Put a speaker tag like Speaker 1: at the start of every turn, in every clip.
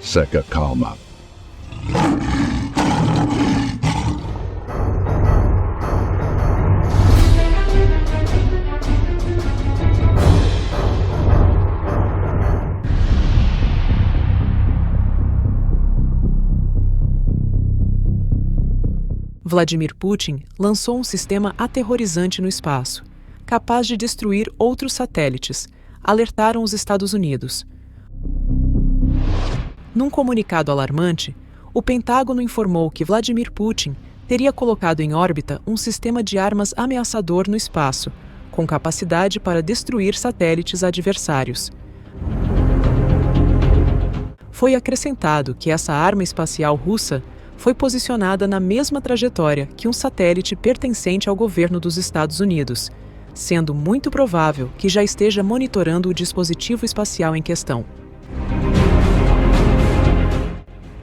Speaker 1: Seca calma.
Speaker 2: Vladimir Putin lançou um sistema aterrorizante no espaço, capaz de destruir outros satélites, alertaram os Estados Unidos. Num comunicado alarmante, o Pentágono informou que Vladimir Putin teria colocado em órbita um sistema de armas ameaçador no espaço, com capacidade para destruir satélites adversários. Foi acrescentado que essa arma espacial russa foi posicionada na mesma trajetória que um satélite pertencente ao governo dos Estados Unidos, sendo muito provável que já esteja monitorando o dispositivo espacial em questão.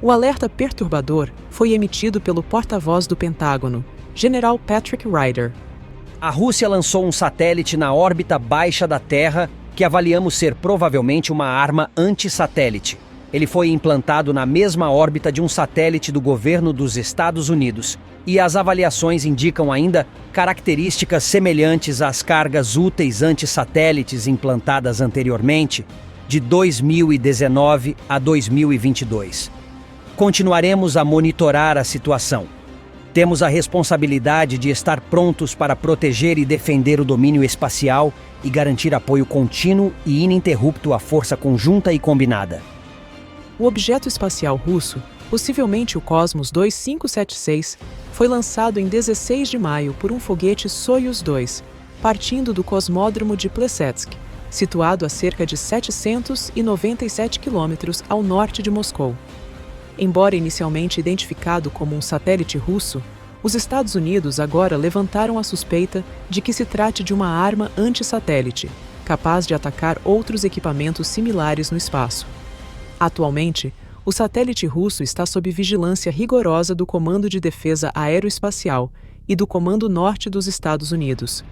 Speaker 2: O alerta perturbador foi emitido pelo porta-voz do Pentágono, General Patrick Ryder.
Speaker 3: A Rússia lançou um satélite na órbita baixa da Terra que avaliamos ser provavelmente uma arma anti-satélite. Ele foi implantado na mesma órbita de um satélite do governo dos Estados Unidos, e as avaliações indicam ainda características semelhantes às cargas úteis anti-satélites implantadas anteriormente, de 2019 a 2022. Continuaremos a monitorar a situação. Temos a responsabilidade de estar prontos para proteger e defender o domínio espacial e garantir apoio contínuo e ininterrupto à força conjunta e combinada.
Speaker 2: O objeto espacial russo, possivelmente o Cosmos 2576, foi lançado em 16 de maio por um foguete Soyuz 2, partindo do cosmódromo de Plesetsk, situado a cerca de 797 quilômetros ao norte de Moscou. Embora inicialmente identificado como um satélite russo, os Estados Unidos agora levantaram a suspeita de que se trate de uma arma anti-satélite, capaz de atacar outros equipamentos similares no espaço. Atualmente, o satélite russo está sob vigilância rigorosa do Comando de Defesa Aeroespacial e do Comando Norte dos Estados Unidos.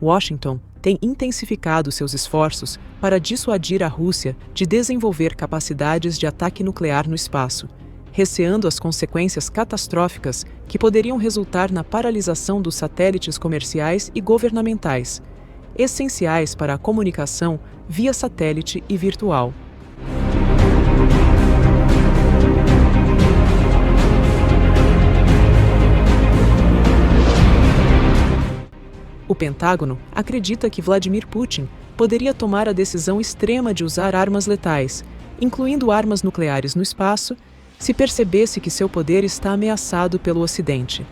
Speaker 2: Washington tem intensificado seus esforços para dissuadir a Rússia de desenvolver capacidades de ataque nuclear no espaço, receando as consequências catastróficas que poderiam resultar na paralisação dos satélites comerciais e governamentais, essenciais para a comunicação via satélite e virtual. O Pentágono acredita que Vladimir Putin poderia tomar a decisão extrema de usar armas letais, incluindo armas nucleares no espaço, se percebesse que seu poder está ameaçado pelo Ocidente.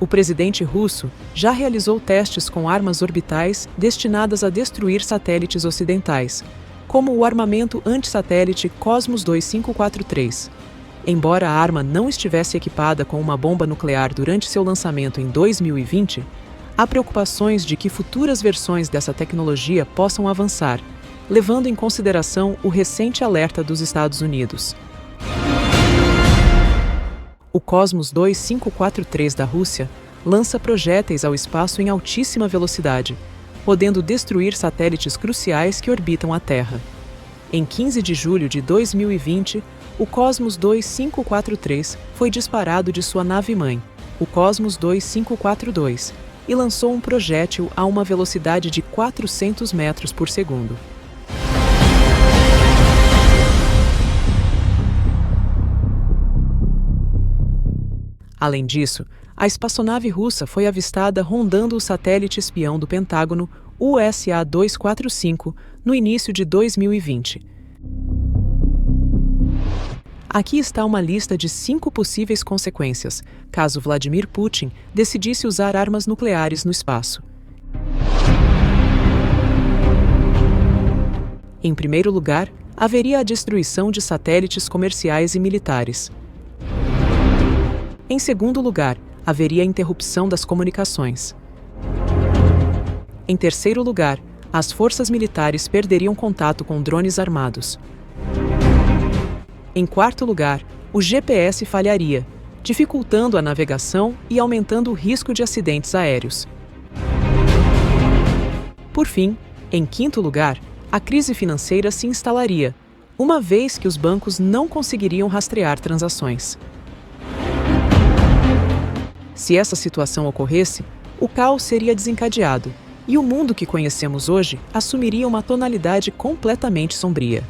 Speaker 2: O presidente russo já realizou testes com armas orbitais destinadas a destruir satélites ocidentais, como o armamento anti-satélite Cosmos 2543. Embora a arma não estivesse equipada com uma bomba nuclear durante seu lançamento em 2020, há preocupações de que futuras versões dessa tecnologia possam avançar, levando em consideração o recente alerta dos Estados Unidos. O Cosmos 2543 da Rússia lança projéteis ao espaço em altíssima velocidade, podendo destruir satélites cruciais que orbitam a Terra. Em 15 de julho de 2020, o Cosmos 2543 foi disparado de sua nave-mãe, o Cosmos 2542, e lançou um projétil a uma velocidade de 400 metros por segundo. Além disso, a espaçonave russa foi avistada rondando o satélite espião do Pentágono USA-245 no início de 2020. Aqui está uma lista de 5 possíveis consequências, caso Vladimir Putin decidisse usar armas nucleares no espaço. Em primeiro lugar, haveria a destruição de satélites comerciais e militares. Em segundo lugar, haveria a interrupção das comunicações. Em terceiro lugar, as forças militares perderiam contato com drones armados. Em quarto lugar, o GPS falharia, dificultando a navegação e aumentando o risco de acidentes aéreos. Por fim, em quinto lugar, a crise financeira se instalaria, uma vez que os bancos não conseguiriam rastrear transações. Se essa situação ocorresse, o caos seria desencadeado e o mundo que conhecemos hoje assumiria uma tonalidade completamente sombria.